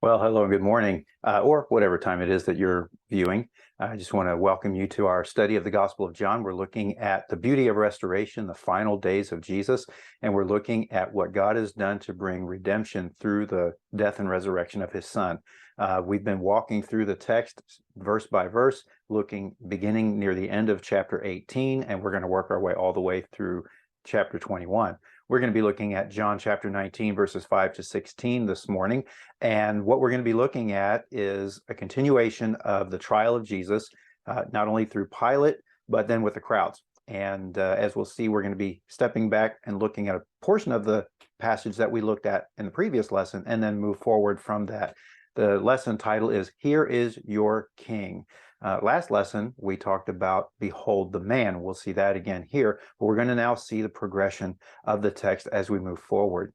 Well, hello and good morning, or whatever time it is that you're viewing. I just want to welcome you to our study of the Gospel of John. We're looking at the beauty of restoration, the final days of Jesus, and we're looking at what God has done to bring redemption through the death and resurrection of his Son. We've been walking through the text verse by verse, beginning near the end of chapter 18, and we're going to work our way all the way through chapter 21. We're going to be looking at John chapter 19, verses 5 to 16 this morning. And what we're going to be looking at is a continuation of the trial of Jesus, not only through Pilate, but then with the crowds. And as we'll see, we're going to be stepping back and looking at a portion of the passage that we looked at in the previous lesson, and then move forward from that. The lesson title is Here is Your King. Last lesson, we talked about Behold the Man. We'll see that again here, but we're going to now see the progression of the text as we move forward.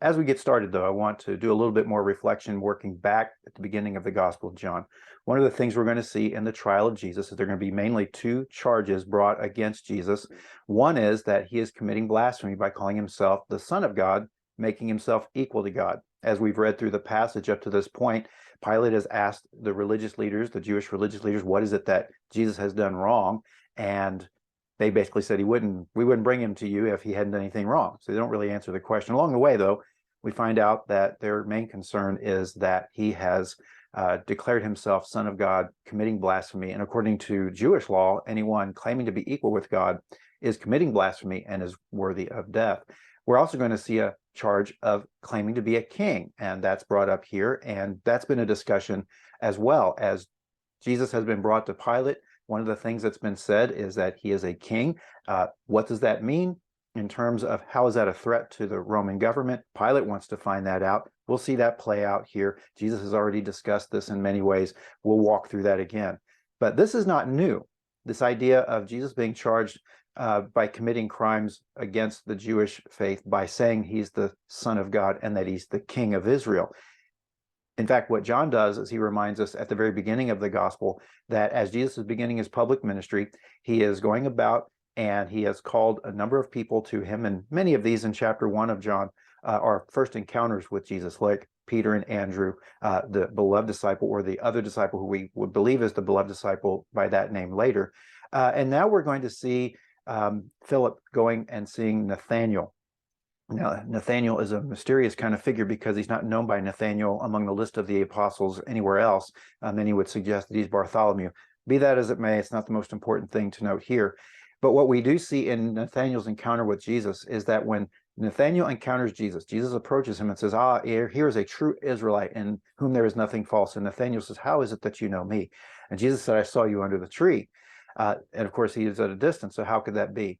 As we get started, though, I want to do a little bit more reflection working back at the beginning of the Gospel of John. One of the things we're going to see in the trial of Jesus is there are going to be mainly two charges brought against Jesus. One is that he is committing blasphemy by calling himself the Son of God, making himself equal to God. As we've read through the passage up to this point, Pilate has asked the religious leaders, the Jewish religious leaders, what is it that Jesus has done wrong? And they basically said we wouldn't bring him to you if he hadn't done anything wrong. So they don't really answer the question. Along the way, though, we find out that their main concern is that he has declared himself Son of God, committing blasphemy. And according to Jewish law, anyone claiming to be equal with God is committing blasphemy and is worthy of death. We're also going to see a charge of claiming to be a king, and that's brought up here. And that's been a discussion as well. As Jesus has been brought to Pilate, one of the things that's been said is that he is a king. What does that mean in terms of how is that a threat to the Roman government? Pilate wants to find that out. We'll see that play out here. Jesus has already discussed this in many ways. We'll walk through that again. But this is not new. This idea of Jesus being charged by committing crimes against the Jewish faith by saying he's the Son of God and that he's the King of Israel. In fact, what John does is he reminds us at the very beginning of the gospel that as Jesus is beginning his public ministry, he is going about and he has called a number of people to him. And many of these in chapter 1 of John are first encounters with Jesus, like Peter and Andrew, the beloved disciple, or the other disciple who we would believe is the beloved disciple by that name later. And now we're going to see Philip going and seeing Nathanael. Now, Nathanael is a mysterious kind of figure because he's not known by Nathanael among the list of the apostles anywhere else. Many would suggest that he's Bartholomew. Be that as it may, it's not the most important thing to note here. But what we do see in Nathanael's encounter with Jesus is that when Nathanael encounters Jesus, Jesus approaches him and says, here is a true Israelite in whom there is nothing false. And Nathanael says, how is it that you know me? And Jesus said, I saw you under the tree. And of course, he is at a distance, so how could that be?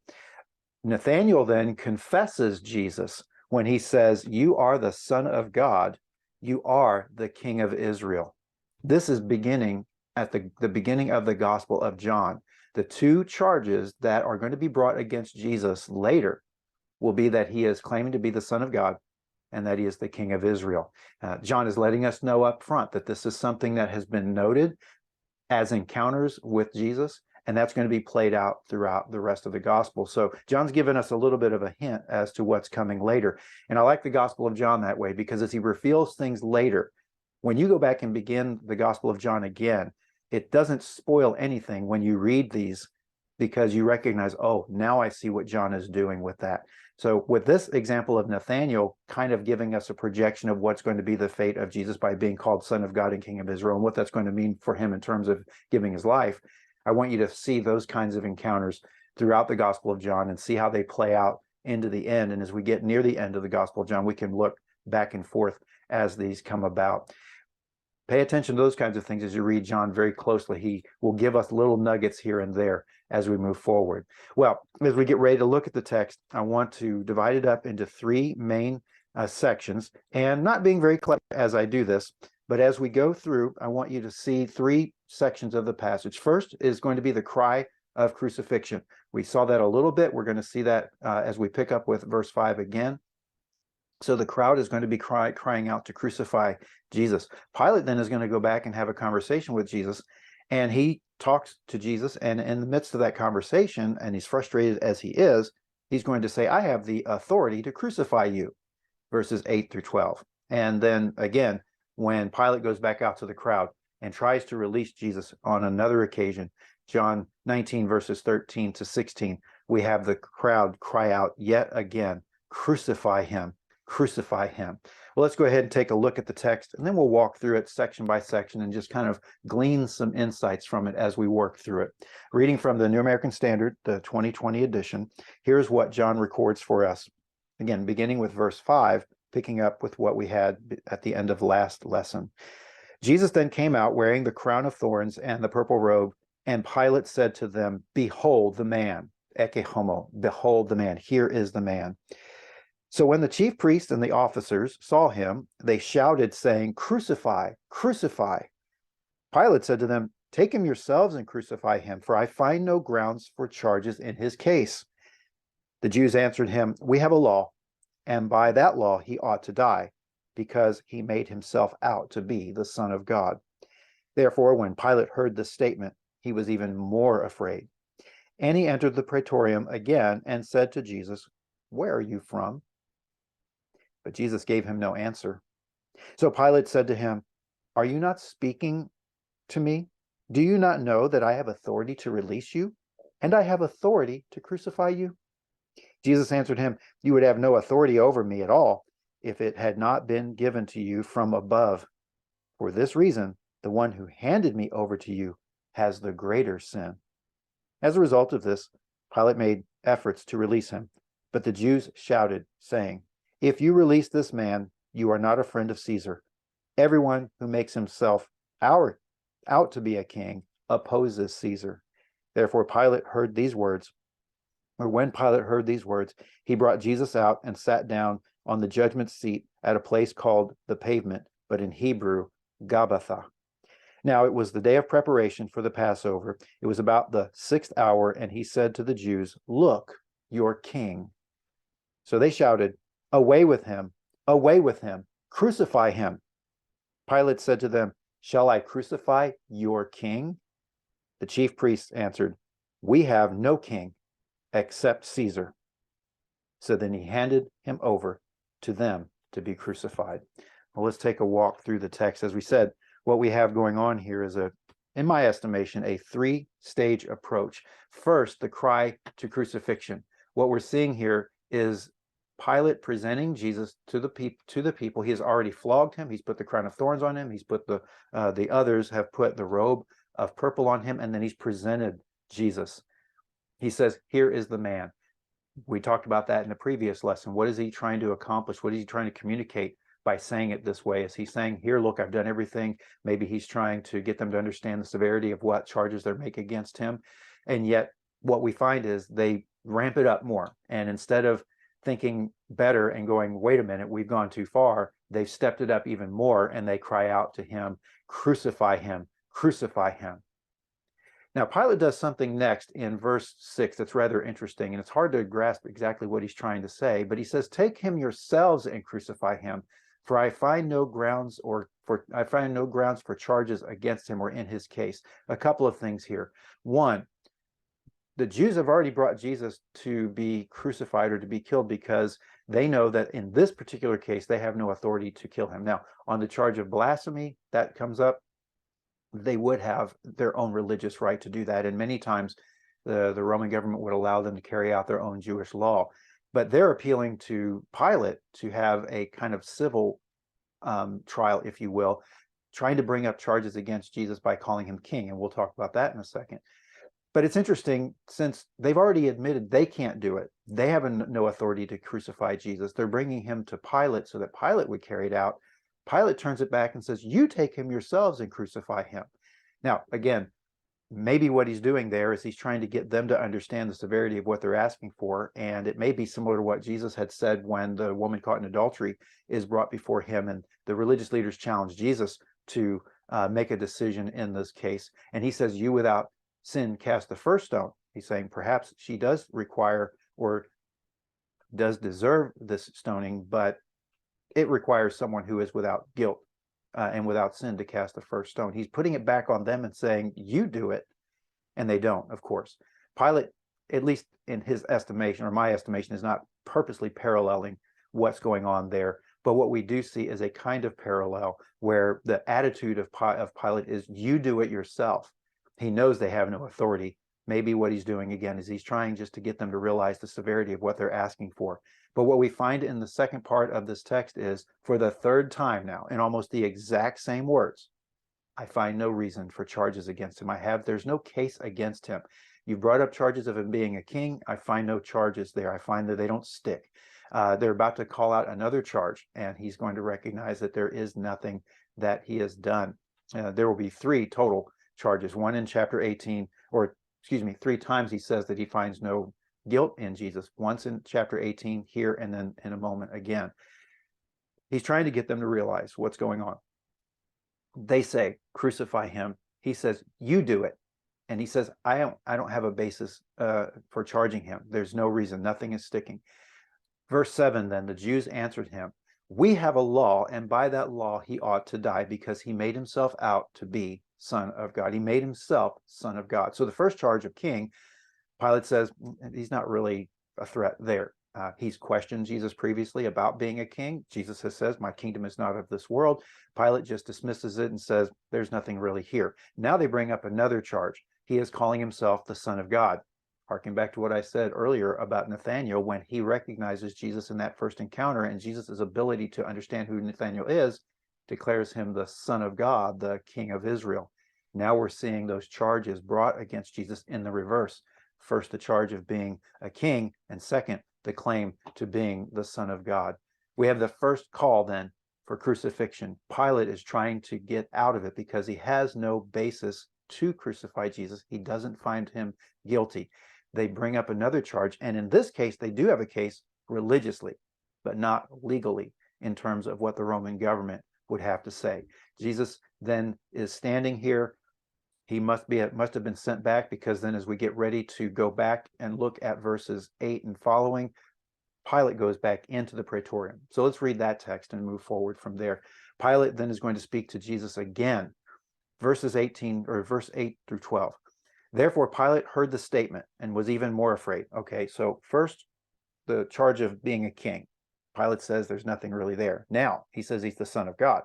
Nathanael then confesses Jesus when he says, you are the Son of God, you are the King of Israel. This is beginning at the beginning of the Gospel of John. The two charges that are going to be brought against Jesus later will be that he is claiming to be the Son of God and that he is the King of Israel. John is letting us know up front that this is something that has been noted as encounters with Jesus, and that's going to be played out throughout the rest of the gospel. So John's given us a little bit of a hint as to what's coming later. And I like the Gospel of John that way because as he reveals things later, when you go back and begin the Gospel of John again, it doesn't spoil anything when you read these because you recognize, oh, now I see what John is doing with that. So with this example of Nathanael kind of giving us a projection of what's going to be the fate of Jesus by being called Son of God and King of Israel and what that's going to mean for him in terms of giving his life, I want you to see those kinds of encounters throughout the Gospel of John and see how they play out into the end. And as we get near the end of the Gospel of John, we can look back and forth as these come about. Pay attention to those kinds of things as you read John very closely. He will give us little nuggets here and there as we move forward. Well, as we get ready to look at the text, I want to divide it up into three main sections, and not being very clever as I do this, but as we go through, I want you to see three sections of the passage. First is going to be the cry of crucifixion. We saw that a little bit. We're going to see that as we pick up with verse 5 again. So the crowd is going to be crying out to crucify Jesus. Pilate then is going to go back and have a conversation with Jesus, and he talks to Jesus, and in the midst of that conversation, and he's frustrated as he is, he's going to say, I have the authority to crucify you, verses 8 through 12. And then again, when Pilate goes back out to the crowd and tries to release Jesus on another occasion, John 19, verses 13 to 16, we have the crowd cry out yet again, crucify him, crucify him. Well, let's go ahead and take a look at the text, and then we'll walk through it section by section and just kind of glean some insights from it as we work through it. Reading from the New American Standard, the 2020 edition, here's what John records for us. Again, beginning with verse 5, picking up with what we had at the end of last lesson. Jesus then came out wearing the crown of thorns and the purple robe, and Pilate said to them, behold the man, eke homo, behold the man, here is the man. So when the chief priests and the officers saw him, they shouted, saying, crucify, crucify. Pilate said to them, take him yourselves and crucify him, for I find no grounds for charges in his case. The Jews answered him, we have a law, and by that law he ought to die, because he made himself out to be the Son of God. Therefore, when Pilate heard this statement, he was even more afraid. And he entered the praetorium again and said to Jesus, where are you from? But Jesus gave him no answer. So Pilate said to him, are you not speaking to me? Do you not know that I have authority to release you, and I have authority to crucify you? Jesus answered him, you would have no authority over me at all if it had not been given to you from above. For this reason, the one who handed me over to you has the greater sin. As a result of this, Pilate made efforts to release him, but the Jews shouted, saying, if you release this man, you are not a friend of Caesar. Everyone who makes himself out to be a king opposes Caesar. Therefore, when Pilate heard these words, he brought Jesus out and sat down on the judgment seat at a place called the Pavement, but in Hebrew, Gabbatha. Now it was the day of preparation for the Passover. It was about the 6th hour, and he said to the Jews, look, your king. So they shouted, away with him, crucify him. Pilate said to them, shall I crucify your king? The chief priests answered, we have no king except Caesar. So then he handed him over to them to be crucified. Well, let's take a walk through the text. As we said, what we have going on here is in my estimation, a 3-stage approach. First, the cry to crucifixion. What we're seeing here is Pilate presenting Jesus to the people. He has already flogged him. He's put the crown of thorns on him. He's put the others have put the robe of purple on him, and then he's presented Jesus. He says, here is the man. We talked about that in the previous lesson. What is he trying to accomplish? What is he trying to communicate by saying it this way? Is he saying, here, look, I've done everything? Maybe he's trying to get them to understand the severity of what charges they're making against him. And yet what we find is they ramp it up more. And instead of thinking better and going, wait a minute, we've gone too far, they've stepped it up even more, and they cry out to him, crucify him, crucify him. Now, Pilate does something next in verse 6 that's rather interesting, and it's hard to grasp exactly what he's trying to say, but he says, take him yourselves and crucify him, for I find no grounds for charges against him or in his case. A couple of things here. One, the Jews have already brought Jesus to be crucified or to be killed because they know that in this particular case, they have no authority to kill him. Now, on the charge of blasphemy, that comes up, they would have their own religious right to do that. And many times the Roman government would allow them to carry out their own Jewish law. But they're appealing to Pilate to have a kind of civil trial, if you will, trying to bring up charges against Jesus by calling him king. And we'll talk about that in a second. But it's interesting, since they've already admitted they can't do it. They have no authority to crucify Jesus. They're bringing him to Pilate so that Pilate would carry it out. Pilate turns it back and says, you take him yourselves and crucify him. Now, again, maybe what he's doing there is he's trying to get them to understand the severity of what they're asking for. And it may be similar to what Jesus had said when the woman caught in adultery is brought before him, and the religious leaders challenge Jesus to make a decision in this case. And he says, you without sin cast the first stone. He's saying perhaps she does require or does deserve this stoning, but it requires someone who is without guilt and without sin to cast the first stone. He's putting it back on them and saying, you do it. And they don't, of course. Pilate, at least in his estimation, or my estimation, is not purposely paralleling what's going on there. But what we do see is a kind of parallel where the attitude of Pilate is, you do it yourself. He knows they have no authority. Maybe what he's doing again is he's trying just to get them to realize the severity of what they're asking for. But what we find in the second part of this text is, for the third time now, in almost the exact same words, I find no reason for charges against him. There's no case against him. You brought up charges of him being a king. I find no charges there. I find that they don't stick. They're about to call out another charge, and he's going to recognize that there is nothing that he has done. There will be 3 total charges, one in chapter 18, or excuse me, 3 times he says that he finds no guilt in Jesus. Once in chapter 18 here, and then in a moment again. He's trying to get them to realize what's going on. They say, crucify him. He says, you do it. And he says, I don't have a basis for charging him. There's no reason. Nothing is sticking. Verse 7, then the Jews answered him, we have a law, and by that law he ought to die, because he made himself out to be Son of God. He made himself Son of God. So the first charge of king, Pilate says he's not really a threat there. He's questioned Jesus previously about being a king. Jesus says, my kingdom is not of this world. Pilate just dismisses it and says, there's nothing really here. Now they bring up another charge. He is calling himself the Son of God. Harking back to what I said earlier about Nathanael, when he recognizes Jesus in that first encounter, and Jesus' ability to understand who Nathanael is, declares him the Son of God, the King of Israel. Now we're seeing those charges brought against Jesus in the reverse. First, the charge of being a king, and second, the claim to being the Son of God. We have the first call then for crucifixion. Pilate is trying to get out of it because he has no basis to crucify Jesus. He doesn't find him guilty. They bring up another charge, and in this case, they do have a case religiously, but not legally in terms of what the Roman government would have to say. Jesus then is standing here. He must have been sent back, because then as we get ready to go back and look at verses 8 and following, Pilate goes back into the praetorium. So let's read that text and move forward from there. Pilate then is going to speak to Jesus again. Verse 8 through 12. Therefore Pilate heard the statement and was even more afraid. Okay, so first, the charge of being a king. Pilate says there's nothing really there. Now he says he's the Son of God.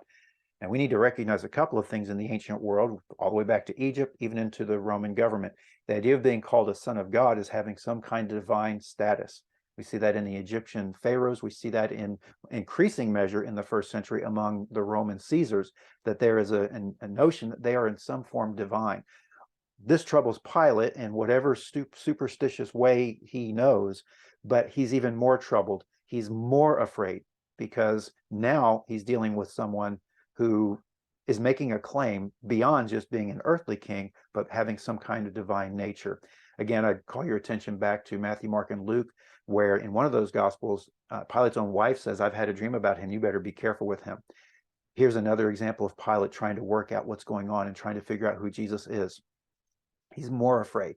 And we need to recognize a couple of things in the ancient world, all the way back to Egypt, even into the Roman government. The idea of being called a son of God is having some kind of divine status. We see that in the Egyptian pharaohs. We see that in increasing measure in the first century among the Roman Caesars, that there is a notion that they are in some form divine. This troubles Pilate in whatever superstitious way he knows, but he's even more troubled. He's more afraid, because now he's dealing with someone who is making a claim beyond just being an earthly king, but having some kind of divine nature. Again, I'd call your attention back to Matthew, Mark, and Luke, where in one of those Gospels, Pilate's own wife says, I've had a dream about him. You better be careful with him. Here's another example of Pilate trying to work out what's going on and trying to figure out who Jesus is. He's more afraid.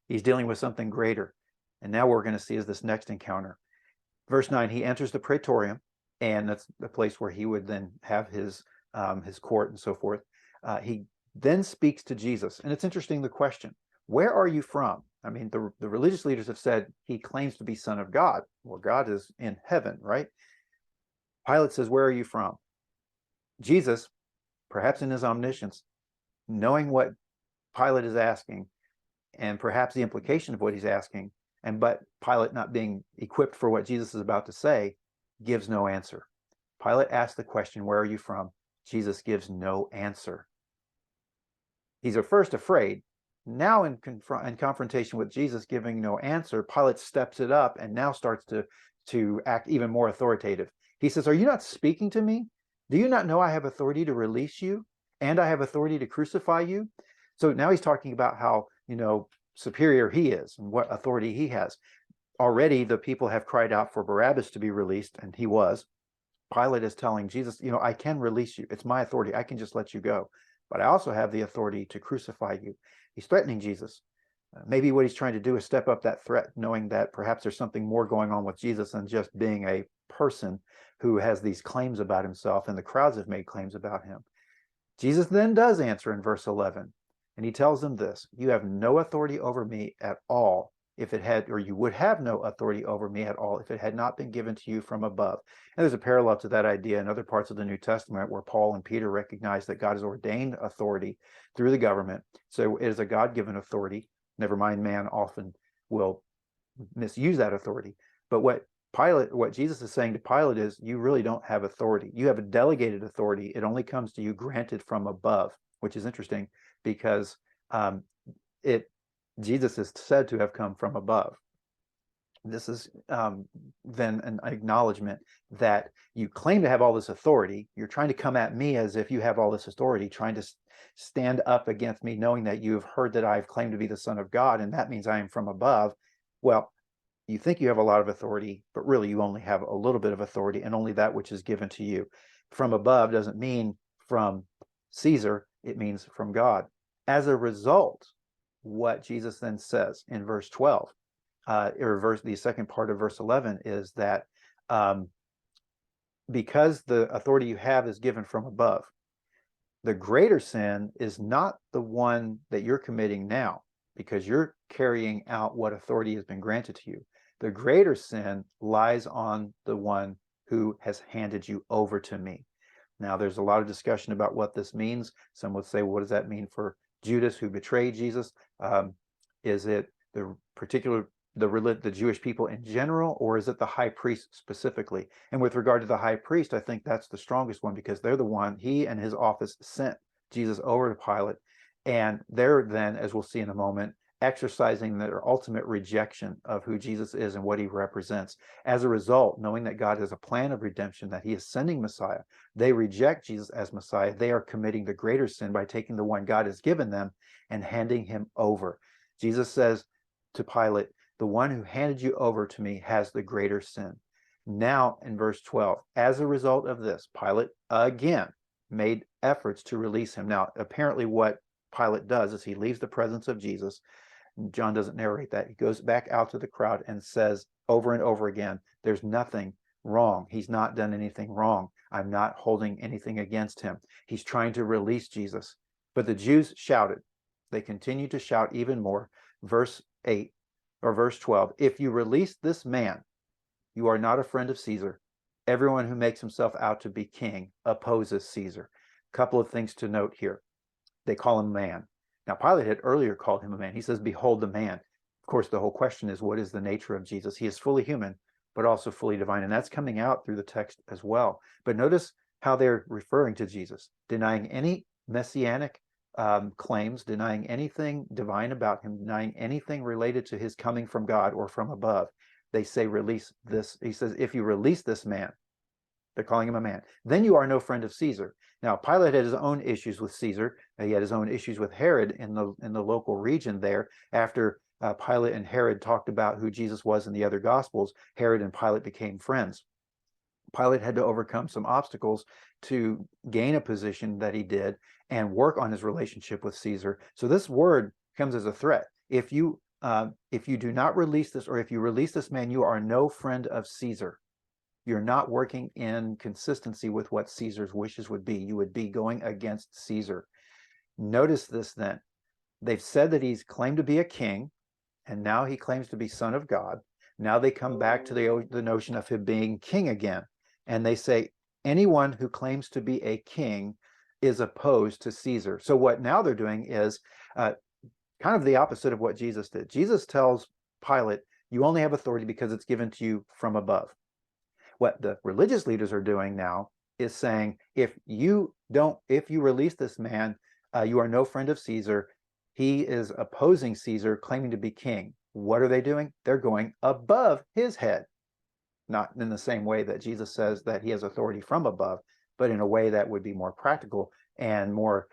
He's dealing with something greater. And now what we're going to see is this next encounter. Verse 9, he enters the praetorium, and that's the place where he would then have his court and so forth. He then speaks to Jesus. And it's interesting, the question, where are you from? I mean, the religious leaders have said he claims to be Son of God. Well, God is in heaven, right? Pilate says, where are you from? Jesus, perhaps in his omniscience, knowing what Pilate is asking, and perhaps the implication of what he's asking, but Pilate not being equipped for what Jesus is about to say, gives no answer. Pilate asks the question, where are you from? Jesus gives no answer. He's at first afraid. Now in confrontation with Jesus giving no answer, Pilate steps it up and now starts to act even more authoritative. He says, are you not speaking to me? Do you not know I have authority to release you, and I have authority to crucify you? So now he's talking about how, superior he is and what authority he has. Already the people have cried out for Barabbas to be released, and he was. Pilate is telling Jesus, I can release you. It's my authority. I can just let you go. But I also have the authority to crucify you. He's threatening Jesus. Maybe what he's trying to do is step up that threat, knowing that perhaps there's something more going on with Jesus than just being a person who has these claims about himself, and the crowds have made claims about him. Jesus then does answer in verse 11, and he tells them this, you have no authority over me at all if it had, or you would have no authority over me at all if it had not been given to you from above. And there's a parallel to that idea in other parts of the New Testament where Paul and Peter recognize that God has ordained authority through the government. So it is a God-given authority. Never mind, man often will misuse that authority. But what Jesus is saying to Pilate is, you really don't have authority. You have a delegated authority. It only comes to you granted from above, which is interesting because Jesus is said to have come from above. This is then an acknowledgement that you claim to have all this authority. You're trying to come at me as if you have all this authority, trying to stand up against me, knowing that you have heard that I've claimed to be the Son of God, and that means I am from above. Well, you think you have a lot of authority, but really you only have a little bit of authority, and only that which is given to you. From above doesn't mean from Caesar, it means from God. As a result, what Jesus then says in verse 12, the second part of verse 11 is that because the authority you have is given from above, the greater sin is not the one that you're committing now, because you're carrying out what authority has been granted to you. The greater sin lies on the one who has handed you over to me. Now, there's a lot of discussion about what this means. Some would say, well, what does that mean for Judas, who betrayed Jesus? Is it the Jewish people in general, or is it the high priest specifically? And with regard to the high priest, I think that's the strongest one, because they're the one, he and his office sent Jesus over to Pilate, and they're then, as we'll see in a moment, exercising their ultimate rejection of who Jesus is and what he represents. As a result, knowing that God has a plan of redemption, that he is sending Messiah, they reject Jesus as Messiah. They are committing the greater sin by taking the one God has given them and handing him over. Jesus says to Pilate, the one who handed you over to me has the greater sin. Now, in verse 12, as a result of this, Pilate again made efforts to release him. Now, apparently what Pilate does is he leaves the presence of Jesus. John doesn't narrate that. He goes back out to the crowd and says over and over again, there's nothing wrong. He's not done anything wrong. I'm not holding anything against him. He's trying to release Jesus. But the Jews shouted. They continued to shout even more. Verse 8 or verse 12, if you release this man, you are not a friend of Caesar. Everyone who makes himself out to be king opposes Caesar. A couple of things to note here. They call him man. Now, Pilate had earlier called him a man. He says, behold the man. Of course, the whole question is, what is the nature of Jesus? He is fully human, but also fully divine. And that's coming out through the text as well. But notice how they're referring to Jesus, denying any messianic claims, denying anything divine about him, denying anything related to his coming from God or from above. They say, release this. He says, if you release this man, they're calling him a man, then you are no friend of Caesar. Now, Pilate had his own issues with Caesar. He had his own issues with Herod in the local region there. After Pilate and Herod talked about who Jesus was in the other Gospels, Herod and Pilate became friends. Pilate had to overcome some obstacles to gain a position that he did and work on his relationship with Caesar. So this word comes as a threat. If you do not release this, or if you release this man, you are no friend of Caesar. You're not working in consistency with what Caesar's wishes would be. You would be going against Caesar. Notice this then. They've said that he's claimed to be a king, and now he claims to be Son of God. Now they come back to the notion of him being king again. And they say anyone who claims to be a king is opposed to Caesar. So what now they're doing is kind of the opposite of what Jesus did. Jesus tells Pilate, you only have authority because it's given to you from above. What the religious leaders are doing now is saying, if you release this man, you are no friend of Caesar. He is opposing Caesar, claiming to be king. What are they doing? They're going above his head. Not in the same way that Jesus says that he has authority from above, but in a way that would be more practical and more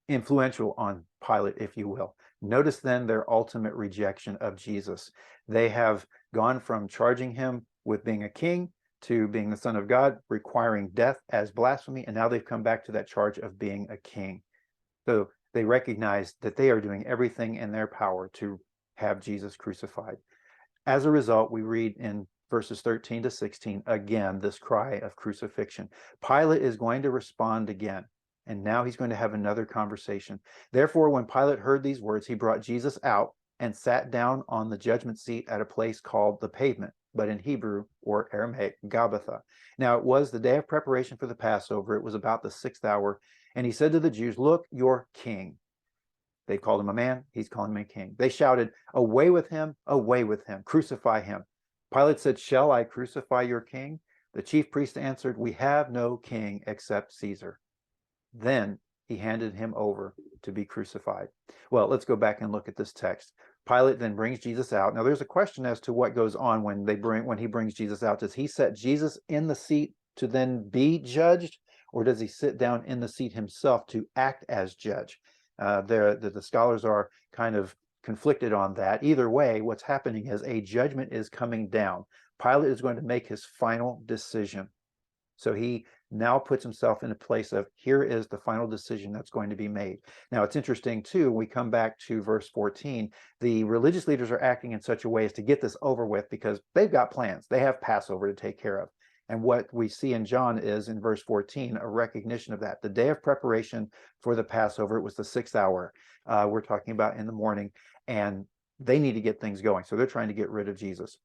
influential on Pilate, if you will. Notice then their ultimate rejection of Jesus. They have gone from charging him with being a king to being the Son of God, requiring death as blasphemy, and now they've come back to that charge of being a king. So they recognize that they are doing everything in their power to have Jesus crucified. As a result, we read in verses 13 to 16, again, this cry of crucifixion. Pilate is going to respond again, and now he's going to have another conversation. Therefore, when Pilate heard these words, he brought Jesus out and sat down on the judgment seat at a place called the Pavement, but in Hebrew or Aramaic, Gabbatha. Now it was the day of preparation for the Passover. It was about the 6th hour. And he said to the Jews, "Look, your king." They called him a man. He's calling him a king. They shouted, away with him, crucify him." Pilate said, "Shall I crucify your king?" The chief priest answered, "We have no king except Caesar." Then he handed him over to be crucified. Well, let's go back and look at this text. Pilate then brings Jesus out. Now there's a question as to what goes on when he brings Jesus out. Does he set Jesus in the seat to then be judged, or does he sit down in the seat himself to act as judge? The scholars are kind of conflicted on that. Either way, what's happening is a judgment is coming down. Pilate is going to make his final decision. So he now puts himself in a place of, here is the final decision that's going to be made. Now it's interesting too, we come back to verse 14, the religious leaders are acting in such a way as to get this over with because they've got plans. They have Passover to take care of. And what we see in John is, in verse 14, a recognition of that. The day of preparation for the Passover, it was the 6th hour. We're talking about in the morning, and they need to get things going. So they're trying to get rid of Jesus.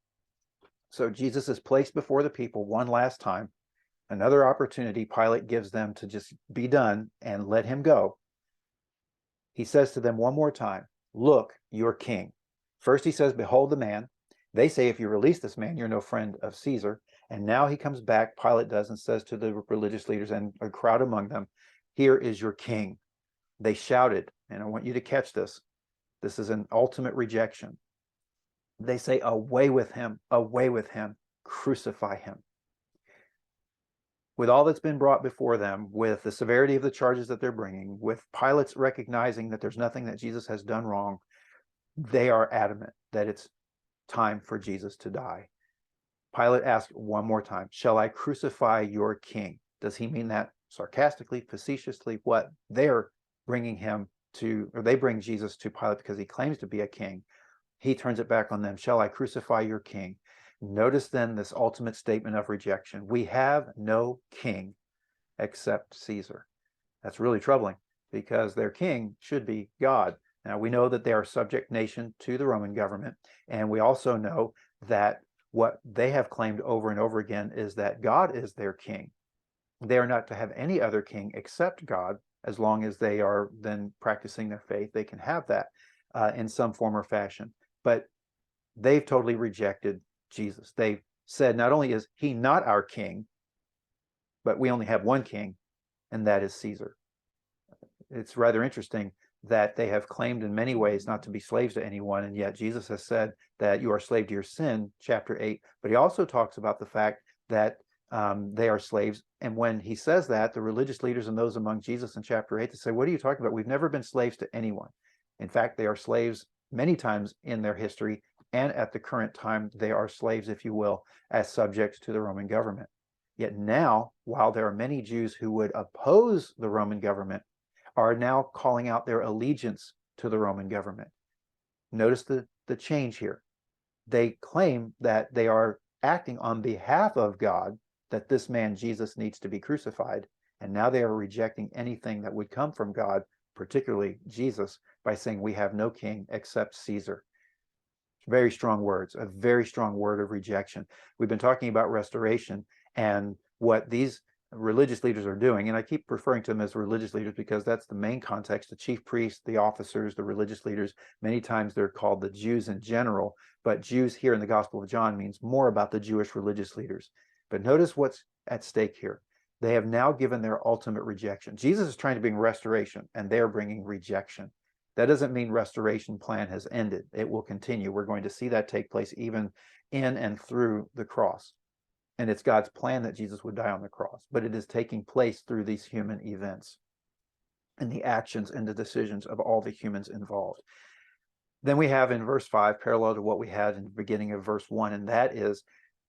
So Jesus is placed before the people one last time. Another opportunity Pilate gives them to just be done and let him go. He says to them one more time, "Look, your king." First he says, "Behold the man." They say, "If you release this man, you're no friend of Caesar." And now he comes back, Pilate does, and says to the religious leaders and a crowd among them, "Here is your king." They shouted, and I want you to catch this. This is an ultimate rejection. They say, away with him, crucify him." With all that's been brought before them, with the severity of the charges that they're bringing, with Pilate's recognizing that there's nothing that Jesus has done wrong, they are adamant that it's time for Jesus to die. Pilate asked one more time, "Shall I crucify your king?" Does he mean that sarcastically, facetiously? What? They're bringing him to, or they bring Jesus to Pilate because he claims to be a king. He turns it back on them. "Shall I crucify your king?" Notice then this ultimate statement of rejection. We have no king except Caesar. That's really troubling because their king should be God. Now we know that they are subject nation to the Roman government, and we also know that what they have claimed over and over again is that God is their king. They are not to have any other king except God. As long as they are then practicing their faith, they can have that in some form or fashion. But they've totally rejected Jesus. They've said, not only is he not our king, but we only have one king, and that is Caesar. It's rather interesting that they have claimed in many ways not to be slaves to anyone, and yet Jesus has said that you are slave to your sin, chapter 8, but he also talks about the fact that they are slaves. And when he says that, the religious leaders and those among Jesus in chapter 8, they say, "What are you talking about? We've never been slaves to anyone." In fact, they are slaves many times in their history, and at the current time, they are slaves, if you will, as subjects to the Roman government. Yet now, while there are many Jews who would oppose the Roman government, are now calling out their allegiance to the Roman government. Notice the change here. They claim that they are acting on behalf of God, that this man Jesus needs to be crucified, and now they are rejecting anything that would come from God, particularly Jesus, by saying we have no king except Caesar. Very strong words, a very strong word of rejection. We've been talking about restoration and what these religious leaders are doing, and I keep referring to them as religious leaders because that's the main context. The chief priests, the officers, the religious leaders, many times they're called the Jews in general, but Jews here in the Gospel of John means more about the Jewish religious leaders. But notice what's at stake here. They have now given their ultimate rejection. Jesus is trying to bring restoration, and they're bringing rejection. That doesn't mean restoration plan has ended. It will continue. We're going to see that take place even in and through the cross. And it's God's plan that Jesus would die on the cross, but it is taking place through these human events and the actions and the decisions of all the humans involved. Then we have in verse 5, parallel to what we had in the beginning of verse 1, and that is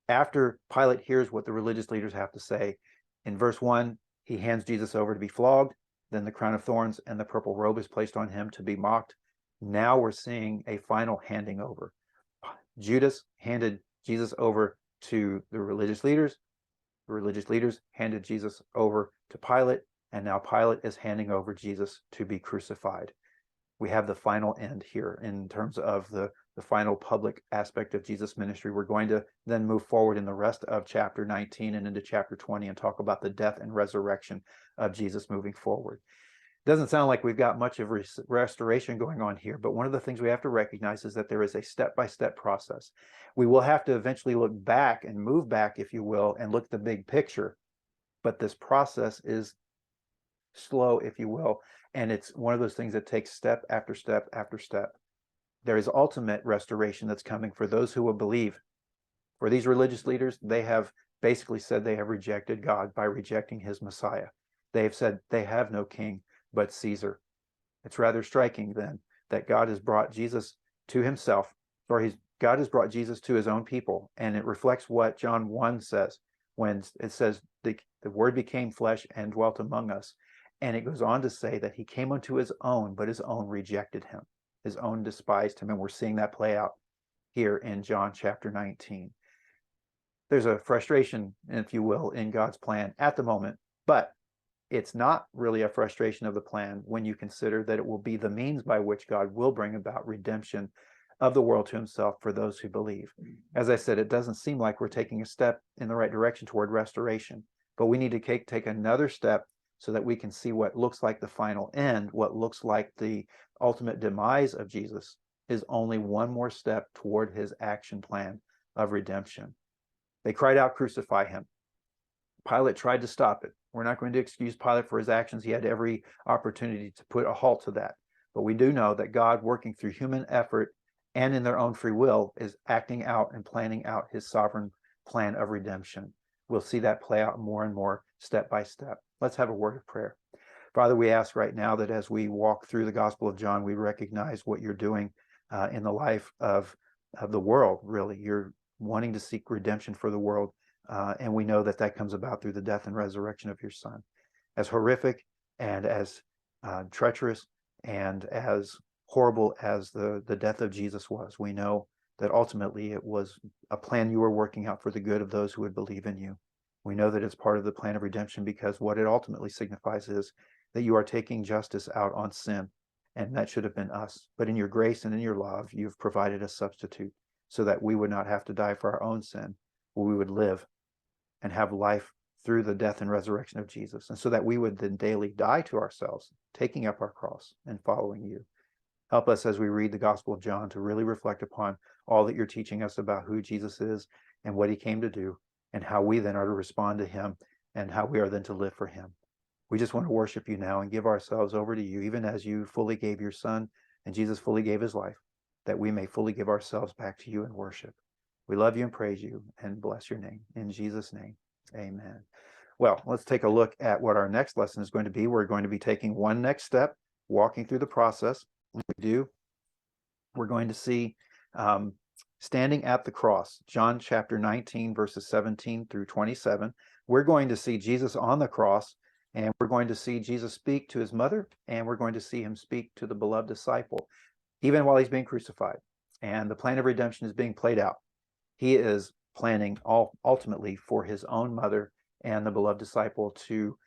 after Pilate hears what the religious leaders have to say, in verse 1, he hands Jesus over to be flogged. Then the crown of thorns and the purple robe is placed on him to be mocked. Now we're seeing a final handing over. Judas handed Jesus over to the religious leaders. The religious leaders handed Jesus over to Pilate, and now Pilate is handing over Jesus to be crucified. We have the final end here in terms of the final public aspect of Jesus' ministry. We're going to then move forward in the rest of chapter 19 and into chapter 20 and talk about the death and resurrection of Jesus moving forward. Doesn't sound like we've got much of restoration going on here, but one of the things we have to recognize is that there is a step-by-step process. We will have to eventually look back and move back, if you will, and look at the big picture. But this process is slow, if you will, and it's one of those things that takes step after step after step. There is ultimate restoration that's coming for those who will believe. For these religious leaders, they have basically said they have rejected God by rejecting his Messiah. They have said they have no king but Caesar. It's rather striking then that God has brought Jesus to himself, or God has brought Jesus to his own people, and it reflects what John 1 says when it says the word became flesh and dwelt among us. And it goes on to say that he came unto his own, but his own rejected him. His own despised him, and we're seeing that play out here in John chapter 19. There's a frustration, if you will, in God's plan at the moment, but it's not really a frustration of the plan when you consider that it will be the means by which God will bring about redemption of the world to himself for those who believe. As I said, it doesn't seem like we're taking a step in the right direction toward restoration, but we need to take another step so that we can see what looks like the final end, what looks like the ultimate demise of Jesus is only one more step toward his action plan of redemption. They cried out, "Crucify him." Pilate tried to stop it. We're not going to excuse Pilate for his actions. He had every opportunity to put a halt to that. But we do know that God, working through human effort and in their own free will, is acting out and planning out his sovereign plan of redemption. We'll see that play out more and more step by step. Let's have a word of prayer. Father, we ask right now that as we walk through the Gospel of John, we recognize what you're doing in the life of the world, really. You're wanting to seek redemption for the world, and we know that that comes about through the death and resurrection of your Son. As horrific and as treacherous and as horrible as the death of Jesus was, we know that ultimately it was a plan you were working out for the good of those who would believe in you. We know that it's part of the plan of redemption because what it ultimately signifies is that you are taking justice out on sin, and that should have been us. But in your grace and in your love, you've provided a substitute so that we would not have to die for our own sin, but we would live and have life through the death and resurrection of Jesus, and so that we would then daily die to ourselves, taking up our cross and following you. Help us as we read the Gospel of John to really reflect upon all that you're teaching us about who Jesus is and what he came to do, and how we then are to respond to him and how we are then to live for him. We just want to worship you now and give ourselves over to you, even as you fully gave your Son and Jesus fully gave his life, that we may fully give ourselves back to you in worship. We love you and praise you and bless your name. In Jesus' name, amen. Well, let's take a look at what our next lesson is going to be. We're going to be taking one next step, walking through the process. When we do, we're going to see standing at the cross, John chapter 19, verses 17 through 27. We're going to see Jesus on the cross, and we're going to see Jesus speak to his mother, and we're going to see him speak to the beloved disciple, even while he's being crucified. And the plan of redemption is being played out. He is planning ultimately for his own mother and the beloved disciple to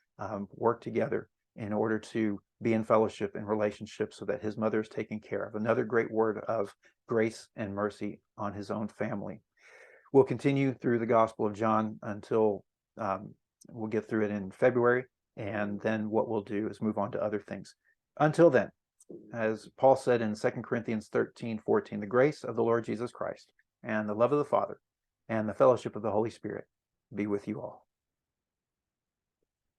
work together in order to be in fellowship and relationship so that his mother is taken care of. Another great word of grace and mercy on his own family. We'll continue through the Gospel of John until we'll get through it in February, and then what we'll do is move on to other things. Until then, as Paul said in 2 Corinthians 13:14, the grace of the Lord Jesus Christ and the love of the Father and the fellowship of the Holy Spirit be with you all.